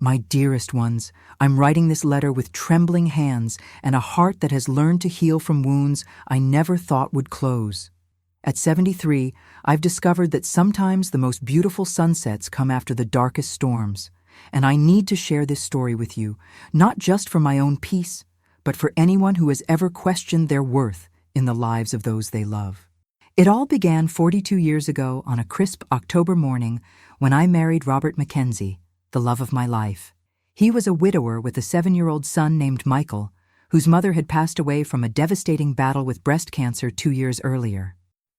My dearest ones, I'm writing this letter with trembling hands and a heart that has learned to heal from wounds I never thought would close. At 73, I've discovered that sometimes the most beautiful sunsets come after the darkest storms, and I need to share this story with you, not just for my own peace, but for anyone who has ever questioned their worth in the lives of those they love. It all began 42 years ago on a crisp October morning when I married Robert Mackenzie, the love of my life. He was a widower with a 7-year-old son named Michael, whose mother had passed away from a devastating battle with breast cancer 2 years earlier.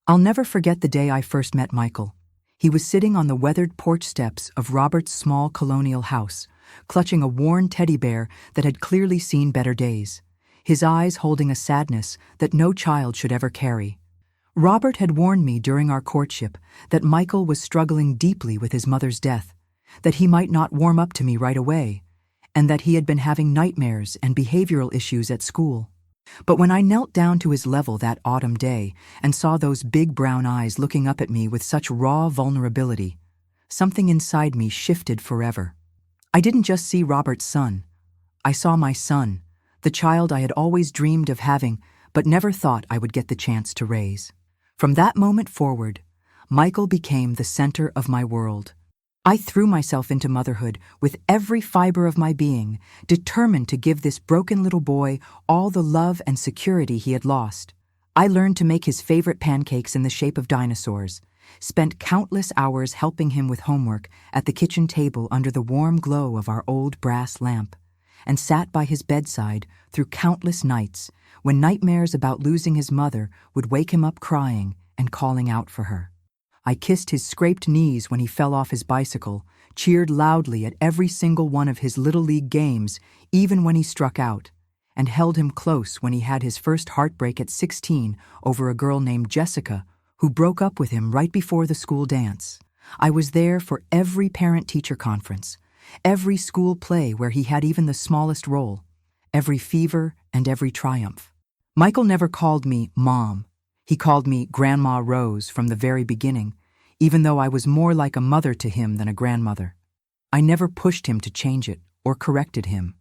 I'll never forget the day I first met Michael. He was sitting on the weathered porch steps of Robert's small colonial house, clutching a worn teddy bear that had clearly seen better days, his eyes holding a sadness that no child should ever carry. Robert had warned me during our courtship that Michael was struggling deeply with his mother's death, that he might not warm up to me right away, and that he had been having nightmares and behavioral issues at school. But when I knelt down to his level that autumn day and saw those big brown eyes looking up at me with such raw vulnerability, something inside me shifted forever. I didn't just see Robert's son. I saw my son, the child I had always dreamed of having but never thought I would get the chance to raise. From that moment forward, Michael became the center of my world. I threw myself into motherhood with every fiber of my being, determined to give this broken little boy all the love and security he had lost. I learned to make his favorite pancakes in the shape of dinosaurs, spent countless hours helping him with homework at the kitchen table under the warm glow of our old brass lamp, and sat by his bedside through countless nights when nightmares about losing his mother would wake him up crying and calling out for her. I kissed his scraped knees when he fell off his bicycle, cheered loudly at every single one of his Little League games, even when he struck out, and held him close when he had his first heartbreak at 16 over a girl named Jessica, who broke up with him right before the school dance. I was there for every parent-teacher conference, every school play where he had even the smallest role, every fever and every triumph. Michael never called me Mom. He called me Grandma Rose from the very beginning, even though I was more like a mother to him than a grandmother. I never pushed him to change it or corrected him.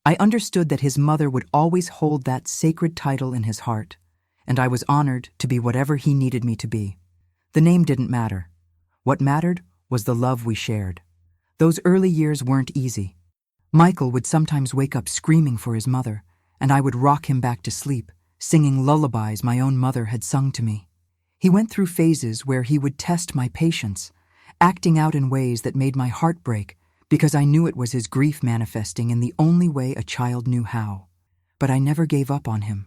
I understood that his mother would always hold that sacred title in his heart, and I was honored to be whatever he needed me to be. The name didn't matter. What mattered was the love we shared. Those early years weren't easy. Michael would sometimes wake up screaming for his mother, and I would rock him back to sleep, singing lullabies my own mother had sung to me. He went through phases where he would test my patience, acting out in ways that made my heart break because I knew it was his grief manifesting in the only way a child knew how. But I never gave up on him.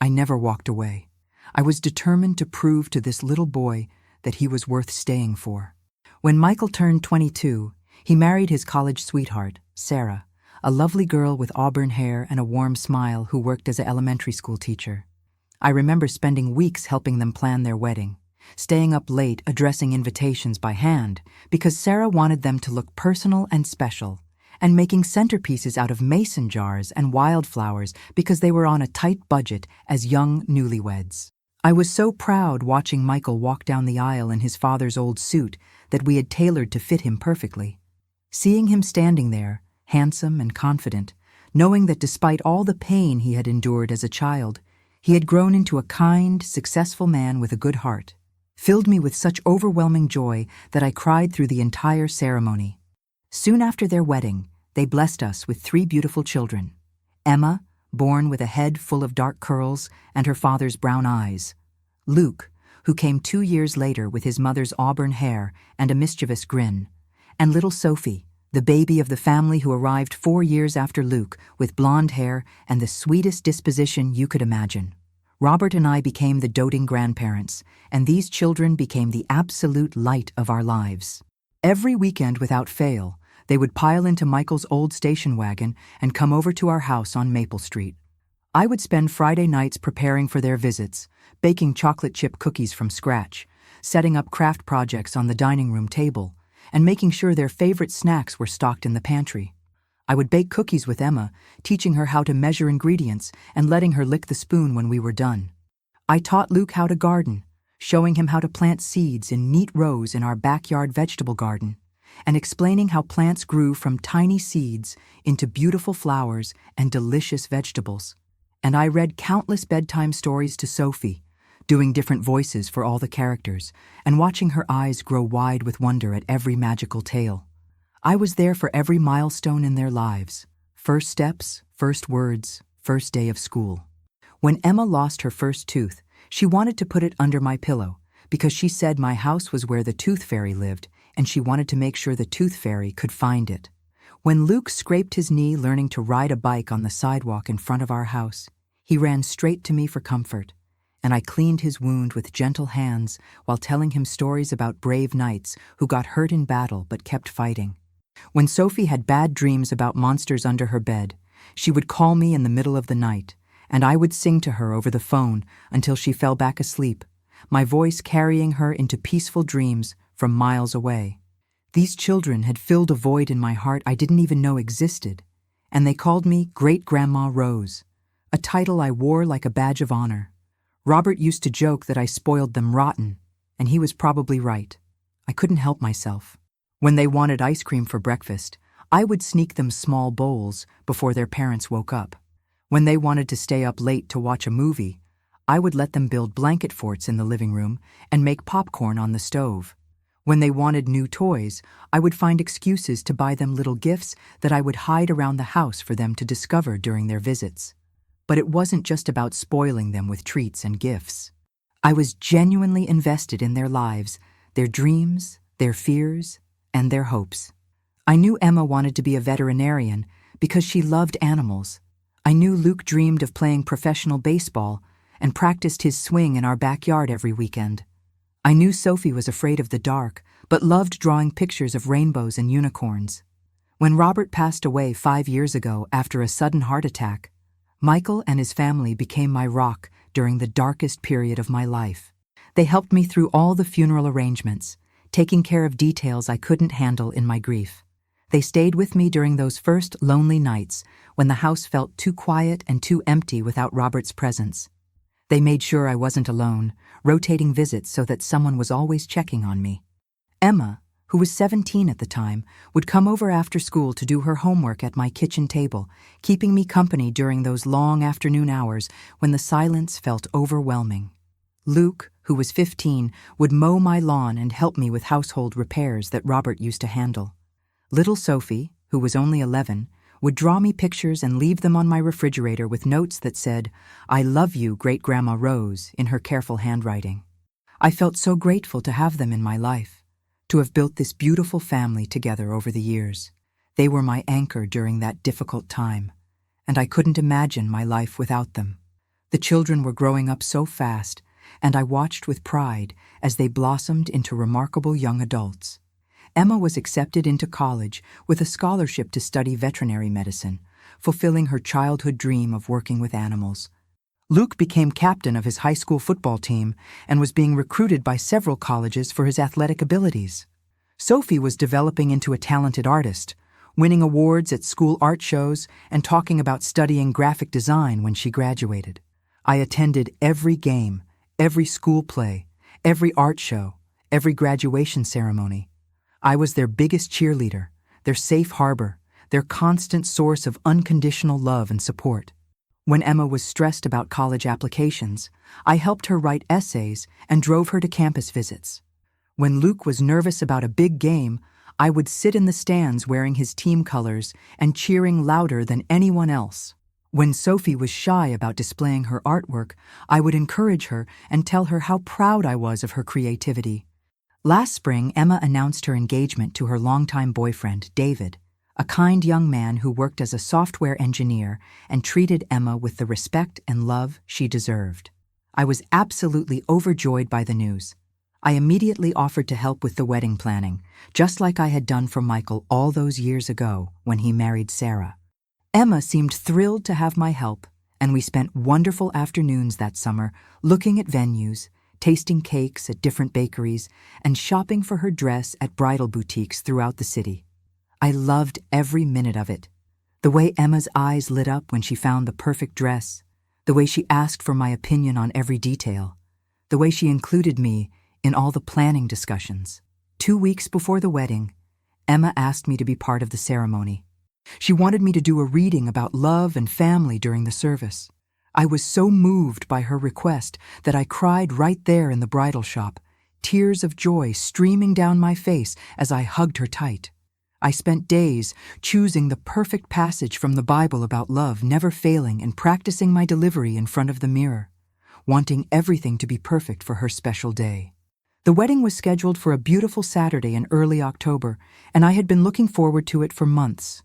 I never walked away. I was determined to prove to this little boy that he was worth staying for. When Michael turned 22, he married his college sweetheart, Sarah, a lovely girl with auburn hair and a warm smile who worked as an elementary school teacher. I remember spending weeks helping them plan their wedding, staying up late addressing invitations by hand because Sarah wanted them to look personal and special, and making centerpieces out of mason jars and wildflowers because they were on a tight budget as young newlyweds. I was so proud watching Michael walk down the aisle in his father's old suit that we had tailored to fit him perfectly. Seeing him standing there, handsome and confident, knowing that despite all the pain he had endured as a child, he had grown into a kind, successful man with a good heart, filled me with such overwhelming joy that I cried through the entire ceremony. Soon after their wedding, they blessed us with 3 beautiful children: Emma, born with a head full of dark curls and her father's brown eyes; Luke, who came 2 years later with his mother's auburn hair and a mischievous grin; and little Sophie, the baby of the family who arrived 4 years after Luke with blonde hair and the sweetest disposition you could imagine. Robert and I became the doting grandparents, and these children became the absolute light of our lives. Every weekend without fail, they would pile into Michael's old station wagon and come over to our house on Maple Street. I would spend Friday nights preparing for their visits, baking chocolate chip cookies from scratch, setting up craft projects on the dining room table, and making sure their favorite snacks were stocked in the pantry. I would bake cookies with Emma, teaching her how to measure ingredients and letting her lick the spoon when we were done. I taught Luke how to garden, showing him how to plant seeds in neat rows in our backyard vegetable garden, and explaining how plants grew from tiny seeds into beautiful flowers and delicious vegetables. And I read countless bedtime stories to Sophie, doing different voices for all the characters, and watching her eyes grow wide with wonder at every magical tale. I was there for every milestone in their lives. First steps, first words, first day of school. When Emma lost her first tooth, she wanted to put it under my pillow because she said my house was where the tooth fairy lived and she wanted to make sure the tooth fairy could find it. When Luke scraped his knee learning to ride a bike on the sidewalk in front of our house, he ran straight to me for comfort, and I cleaned his wound with gentle hands while telling him stories about brave knights who got hurt in battle but kept fighting. When Sophie had bad dreams about monsters under her bed, she would call me in the middle of the night, and I would sing to her over the phone until she fell back asleep, my voice carrying her into peaceful dreams from miles away. These children had filled a void in my heart I didn't even know existed, and they called me Great Grandma Rose, a title I wore like a badge of honor. Robert used to joke that I spoiled them rotten, and he was probably right. I couldn't help myself. When they wanted ice cream for breakfast, I would sneak them small bowls before their parents woke up. When they wanted to stay up late to watch a movie, I would let them build blanket forts in the living room and make popcorn on the stove. When they wanted new toys, I would find excuses to buy them little gifts that I would hide around the house for them to discover during their visits. But it wasn't just about spoiling them with treats and gifts. I was genuinely invested in their lives, their dreams, their fears, and their hopes. I knew Emma wanted to be a veterinarian because she loved animals. I knew Luke dreamed of playing professional baseball and practiced his swing in our backyard every weekend. I knew Sophie was afraid of the dark, but loved drawing pictures of rainbows and unicorns. When Robert passed away 5 years ago after a sudden heart attack, Michael and his family became my rock during the darkest period of my life. They helped me through all the funeral arrangements, taking care of details I couldn't handle in my grief. They stayed with me during those first lonely nights when the house felt too quiet and too empty without Robert's presence. They made sure I wasn't alone, rotating visits so that someone was always checking on me. Emma, who was 17 at the time, would come over after school to do her homework at my kitchen table, keeping me company during those long afternoon hours when the silence felt overwhelming. Luke, who was 15, would mow my lawn and help me with household repairs that Robert used to handle. Little Sophie, who was only 11, would draw me pictures and leave them on my refrigerator with notes that said, "I love you, Great Grandma Rose," in her careful handwriting. I felt so grateful to have them in my life, to have built this beautiful family together over the years. They were my anchor during that difficult time, and I couldn't imagine my life without them. The children were growing up so fast, and I watched with pride as they blossomed into remarkable young adults. Emma was accepted into college with a scholarship to study veterinary medicine, fulfilling her childhood dream of working with animals. Luke became captain of his high school football team and was being recruited by several colleges for his athletic abilities. Sophie was developing into a talented artist, winning awards at school art shows and talking about studying graphic design when she graduated. I attended every game, every school play, every art show, every graduation ceremony. I was their biggest cheerleader, their safe harbor, their constant source of unconditional love and support. When Emma was stressed about college applications, I helped her write essays and drove her to campus visits. When Luke was nervous about a big game, I would sit in the stands wearing his team colors and cheering louder than anyone else. When Sophie was shy about displaying her artwork, I would encourage her and tell her how proud I was of her creativity. Last spring, Emma announced her engagement to her longtime boyfriend, David, a kind young man who worked as a software engineer and treated Emma with the respect and love she deserved. I was absolutely overjoyed by the news. I immediately offered to help with the wedding planning, just like I had done for Michael all those years ago when he married Sarah. Emma seemed thrilled to have my help, and we spent wonderful afternoons that summer looking at venues, tasting cakes at different bakeries, and shopping for her dress at bridal boutiques throughout the city. I loved every minute of it. The way Emma's eyes lit up when she found the perfect dress, the way she asked for my opinion on every detail, the way she included me in all the planning discussions. 2 weeks before the wedding, Emma asked me to be part of the ceremony. She wanted me to do a reading about love and family during the service. I was so moved by her request that I cried right there in the bridal shop, tears of joy streaming down my face as I hugged her tight. I spent days choosing the perfect passage from the Bible about love never failing and practicing my delivery in front of the mirror, wanting everything to be perfect for her special day. The wedding was scheduled for a beautiful Saturday in early October, and I had been looking forward to it for months.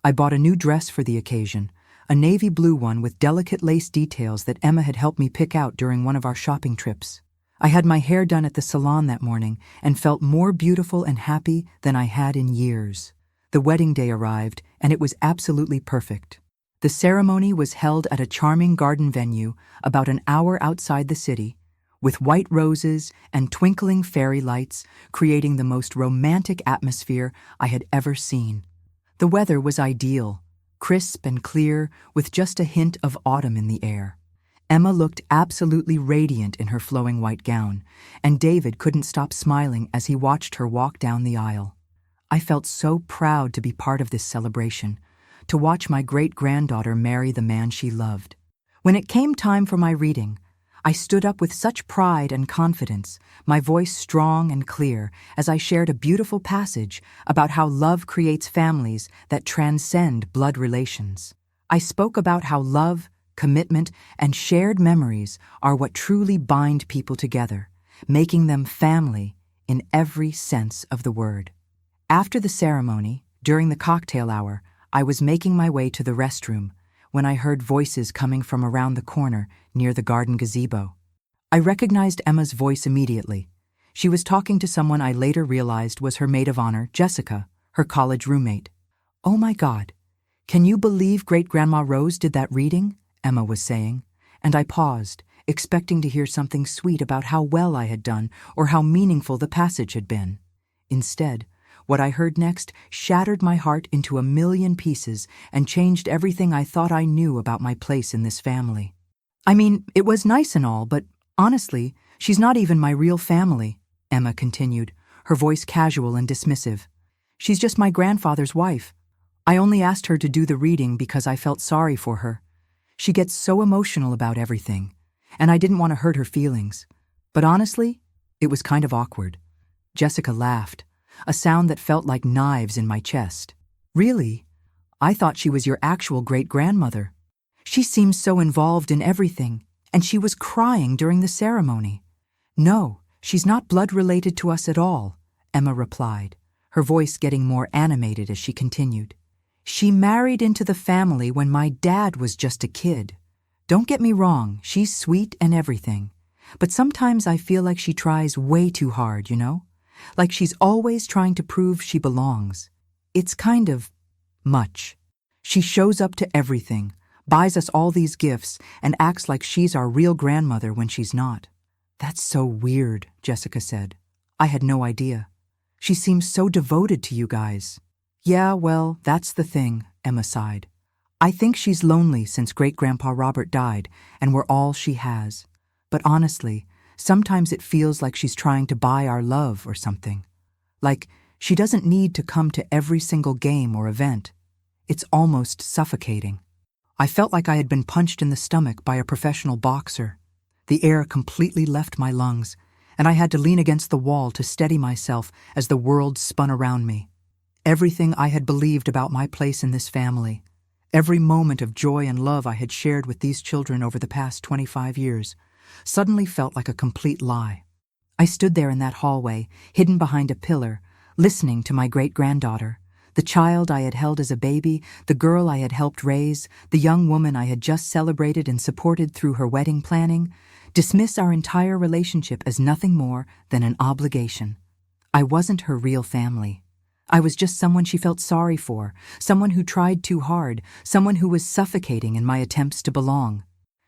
I bought a new dress for the occasion, a navy blue one with delicate lace details that Emma had helped me pick out during one of our shopping trips. I had my hair done at the salon that morning and felt more beautiful and happy than I had in years. The wedding day arrived, and it was absolutely perfect. The ceremony was held at a charming garden venue about an hour outside the city, with white roses and twinkling fairy lights creating the most romantic atmosphere I had ever seen. The weather was ideal, crisp and clear, with just a hint of autumn in the air. Emma looked absolutely radiant in her flowing white gown, and David couldn't stop smiling as he watched her walk down the aisle. I felt so proud to be part of this celebration, to watch my great-granddaughter marry the man she loved. When it came time for my reading, I stood up with such pride and confidence, my voice strong and clear, as I shared a beautiful passage about how love creates families that transcend blood relations. I spoke about how love, commitment, and shared memories are what truly bind people together, making them family in every sense of the word. After the ceremony, during the cocktail hour, I was making my way to the restroom when I heard voices coming from around the corner near the garden gazebo. I recognized Emma's voice immediately. She was talking to someone I later realized was her maid of honor, Jessica, her college roommate. "Oh my God, can you believe Great-Grandma Rose did that reading?" Emma was saying, and I paused, expecting to hear something sweet about how well I had done or how meaningful the passage had been. Instead, what I heard next shattered my heart into a million pieces and changed everything I thought I knew about my place in this family. "I mean, it was nice and all, but honestly, she's not even my real family," Emma continued, her voice casual and dismissive. "She's just my grandfather's wife. I only asked her to do the reading because I felt sorry for her. She gets so emotional about everything, and I didn't want to hurt her feelings. But honestly, it was kind of awkward." Jessica laughed, a sound that felt like knives in my chest. "Really? I thought she was your actual great-grandmother. She seems so involved in everything, and she was crying during the ceremony." "No, she's not blood-related to us at all," Emma replied, her voice getting more animated as she continued. "She married into the family when my dad was just a kid. Don't get me wrong, she's sweet and everything. But sometimes I feel like she tries way too hard, you know? Like she's always trying to prove she belongs. It's kind of much. She shows up to everything, buys us all these gifts, and acts like she's our real grandmother when she's not." "That's so weird," Jessica said. "I had no idea. She seems so devoted to you guys." "Yeah, well, that's the thing," Emma sighed. "I think she's lonely since Great-Grandpa Robert died, and we're all she has. But honestly, sometimes it feels like she's trying to buy our love or something. Like she doesn't need to come to every single game or event. It's almost suffocating." I felt like I had been punched in the stomach by a professional boxer. The air completely left my lungs, and I had to lean against the wall to steady myself as the world spun around me. Everything I had believed about my place in this family, every moment of joy and love I had shared with these children over the past 25 years, suddenly felt like a complete lie. I stood there in that hallway, hidden behind a pillar, listening to my great-granddaughter, the child I had held as a baby, the girl I had helped raise, the young woman I had just celebrated and supported through her wedding planning, dismiss our entire relationship as nothing more than an obligation. I wasn't her real family. I was just someone she felt sorry for, someone who tried too hard, someone who was suffocating in my attempts to belong.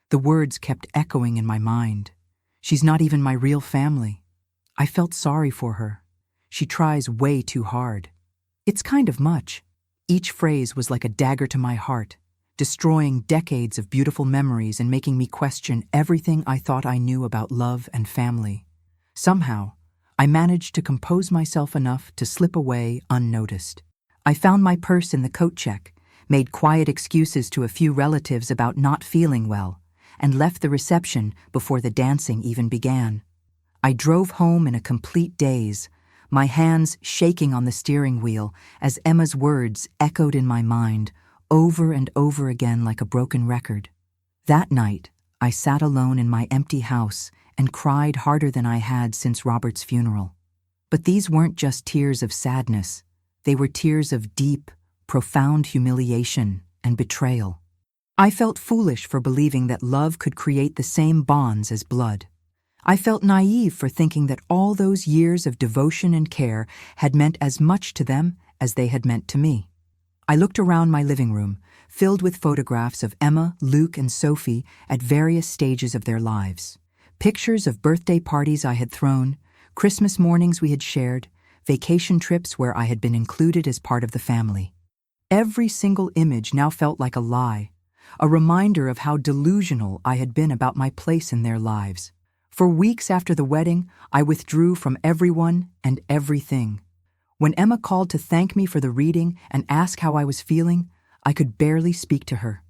The words kept echoing in my mind. She's not even my real family. I felt sorry for her. She tries way too hard. It's kind of much. Each phrase was like a dagger to my heart, destroying decades of beautiful memories and making me question everything I thought I knew about love and family. Somehow, I managed to compose myself enough to slip away unnoticed. I found my purse in the coat check, made quiet excuses to a few relatives about not feeling well, and left the reception before the dancing even began. I drove home in a complete daze, my hands shaking on the steering wheel as Emma's words echoed in my mind over and over again like a broken record. That night, I sat alone in my empty house and cried harder than I had since Robert's funeral. But these weren't just tears of sadness. They were tears of deep, profound humiliation and betrayal. I felt foolish for believing that love could create the same bonds as blood. I felt naive for thinking that all those years of devotion and care had meant as much to them as they had meant to me. I looked around my living room, filled with photographs of Emma, Luke, and Sophie at various stages of their lives. Pictures of birthday parties I had thrown, Christmas mornings we had shared, vacation trips where I had been included as part of the family. Every single image now felt like a lie, a reminder of how delusional I had been about my place in their lives. For weeks after the wedding, I withdrew from everyone and everything. When Emma called to thank me for the reading and ask how I was feeling, I could barely speak to her.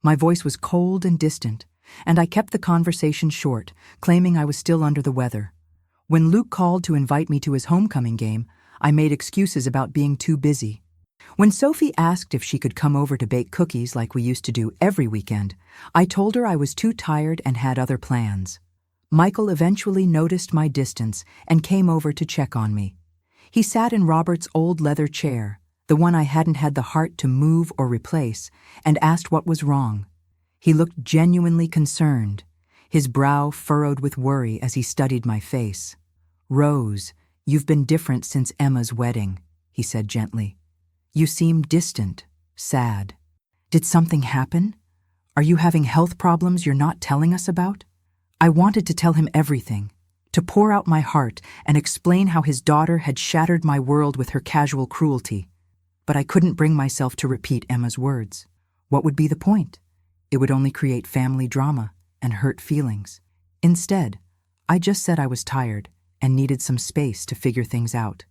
My voice was cold and distant, and I kept the conversation short, claiming I was still under the weather. When Luke called to invite me to his homecoming game, I made excuses about being too busy. When Sophie asked if she could come over to bake cookies like we used to do every weekend, I told her I was too tired and had other plans. Michael eventually noticed my distance and came over to check on me. He sat in Robert's old leather chair, the one I hadn't had the heart to move or replace, and asked what was wrong. He looked genuinely concerned, his brow furrowed with worry as he studied my face. "Rose, you've been different since Emma's wedding," he said gently. "You seem distant, sad. Did something happen? Are you having health problems you're not telling us about?" I wanted to tell him everything, to pour out my heart and explain how his daughter had shattered my world with her casual cruelty. But I couldn't bring myself to repeat Emma's words. What would be the point? It would only create family drama and hurt feelings. Instead, I just said I was tired and needed some space to figure things out.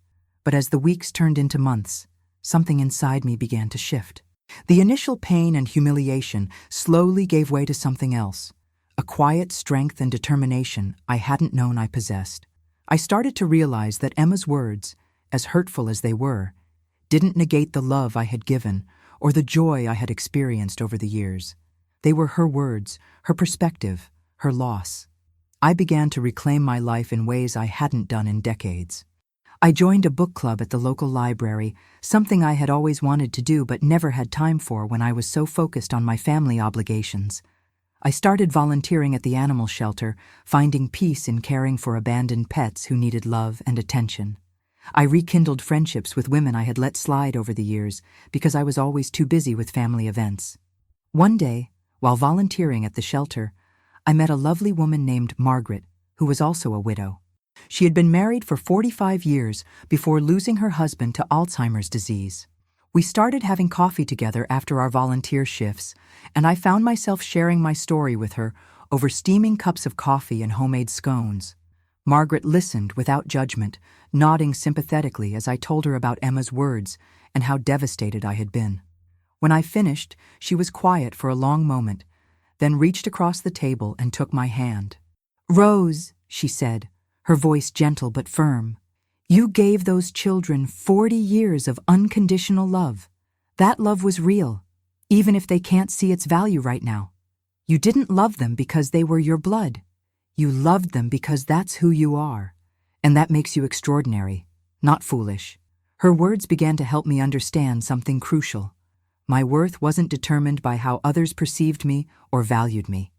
But as the weeks turned into months, something inside me began to shift. The initial pain and humiliation slowly gave way to something else. A quiet strength and determination I hadn't known I possessed. I started to realize that Emma's words, as hurtful as they were, didn't negate the love I had given or the joy I had experienced over the years. They were her words, her perspective, her loss. I began to reclaim my life in ways I hadn't done in decades. I joined a book club at the local library, something I had always wanted to do but never had time for when I was so focused on my family obligations. I started volunteering at the animal shelter, finding peace in caring for abandoned pets who needed love and attention. I rekindled friendships with women I had let slide over the years because I was always too busy with family events. One day, while volunteering at the shelter, I met a lovely woman named Margaret, who was also a widow. She had been married for 45 years before losing her husband to Alzheimer's disease. We started having coffee together after our volunteer shifts, and I found myself sharing my story with her over steaming cups of coffee and homemade scones. Margaret listened without judgment, nodding sympathetically as I told her about Emma's words and how devastated I had been. When I finished, she was quiet for a long moment, then reached across the table and took my hand. "Rose," she said, her voice gentle but firm, "you gave those children 40 years of unconditional love. That love was real, even if they can't see its value right now. You didn't love them because they were your blood. You loved them because that's who you are. And that makes you extraordinary, not foolish." Her words began to help me understand something crucial. My worth wasn't determined by how others perceived me or valued me.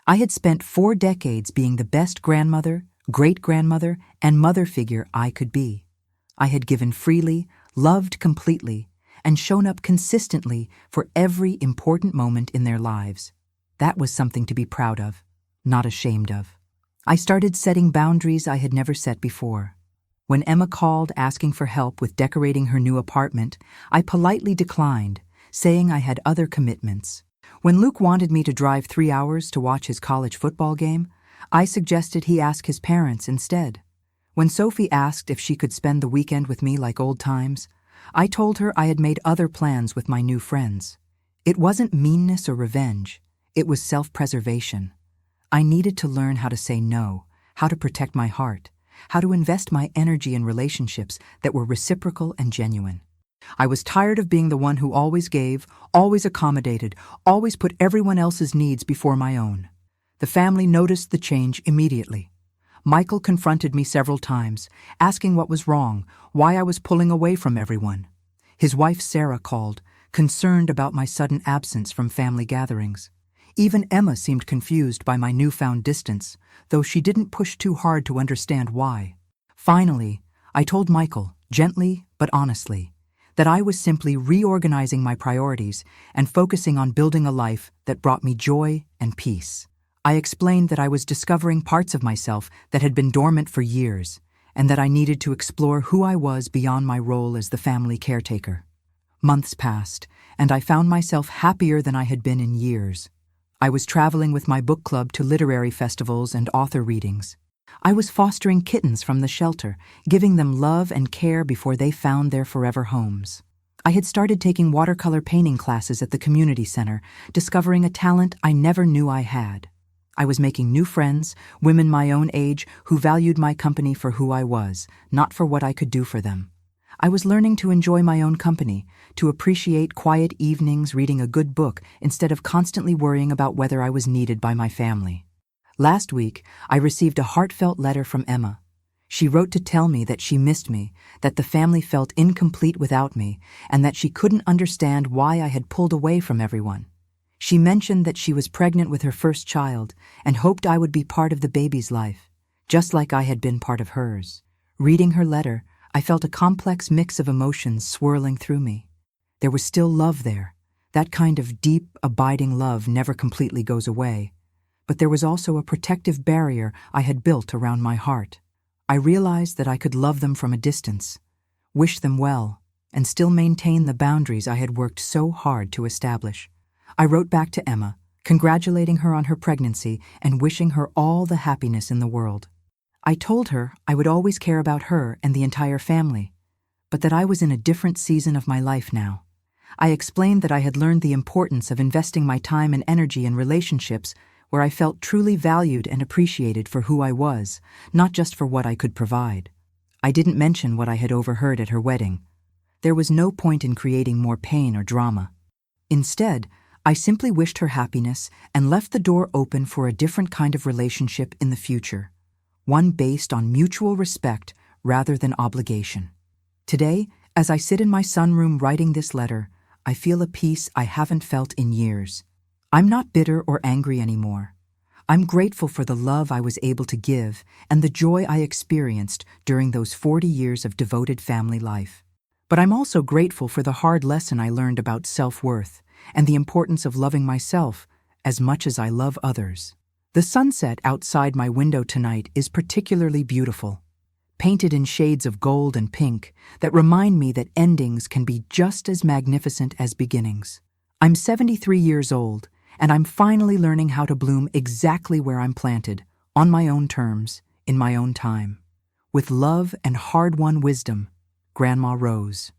I had spent 4 decades being the best grandmother, great-grandmother, and mother figure I could be. I had given freely, loved completely, and shown up consistently for every important moment in their lives. That was something to be proud of, not ashamed of. I started setting boundaries I had never set before. When Emma called asking for help with decorating her new apartment, I politely declined, saying I had other commitments. When Luke wanted me to drive 3 hours to watch his college football game, I suggested he ask his parents instead. When Sophie asked if she could spend the weekend with me like old times, I told her I had made other plans with my new friends. It wasn't meanness or revenge, it was self-preservation. I needed to learn how to say no, how to protect my heart, how to invest my energy in relationships that were reciprocal and genuine. I was tired of being the one who always gave, always accommodated, always put everyone else's needs before my own. The family noticed the change immediately. Michael confronted me several times, asking what was wrong, why I was pulling away from everyone. His wife Sarah called, concerned about my sudden absence from family gatherings. Even Emma seemed confused by my newfound distance, though she didn't push too hard to understand why. Finally, I told Michael, gently but honestly, that I was simply reorganizing my priorities and focusing on building a life that brought me joy and peace. I explained that I was discovering parts of myself that had been dormant for years, and that I needed to explore who I was beyond my role as the family caretaker. Months passed, and I found myself happier than I had been in years. I was traveling with my book club to literary festivals and author readings. I was fostering kittens from the shelter, giving them love and care before they found their forever homes. I had started taking watercolor painting classes at the community center, discovering a talent I never knew I had. I was making new friends, women my own age, who valued my company for who I was, not for what I could do for them. I was learning to enjoy my own company, to appreciate quiet evenings reading a good book instead of constantly worrying about whether I was needed by my family. Last week, I received a heartfelt letter from Emma. She wrote to tell me that she missed me, that the family felt incomplete without me, and that she couldn't understand why I had pulled away from everyone. She mentioned that she was pregnant with her first child and hoped I would be part of the baby's life, just like I had been part of hers. Reading her letter, I felt a complex mix of emotions swirling through me. There was still love there. That kind of deep, abiding love never completely goes away. But there was also a protective barrier I had built around my heart. I realized that I could love them from a distance, wish them well, and still maintain the boundaries I had worked so hard to establish. I wrote back to Emma, congratulating her on her pregnancy and wishing her all the happiness in the world. I told her I would always care about her and the entire family, but that I was in a different season of my life now. I explained that I had learned the importance of investing my time and energy in relationships where I felt truly valued and appreciated for who I was, not just for what I could provide. I didn't mention what I had overheard at her wedding. There was no point in creating more pain or drama. Instead, I simply wished her happiness and left the door open for a different kind of relationship in the future, one based on mutual respect rather than obligation. Today, as I sit in my sunroom writing this letter, I feel a peace I haven't felt in years. I'm not bitter or angry anymore. I'm grateful for the love I was able to give and the joy I experienced during those 40 years of devoted family life. But I'm also grateful for the hard lesson I learned about self-worth and the importance of loving myself as much as I love others. The sunset outside my window tonight is particularly beautiful, painted in shades of gold and pink that remind me that endings can be just as magnificent as beginnings. I'm 73 years old, and I'm finally learning how to bloom exactly where I'm planted, on my own terms, in my own time. With love and hard-won wisdom, Grandma Rose.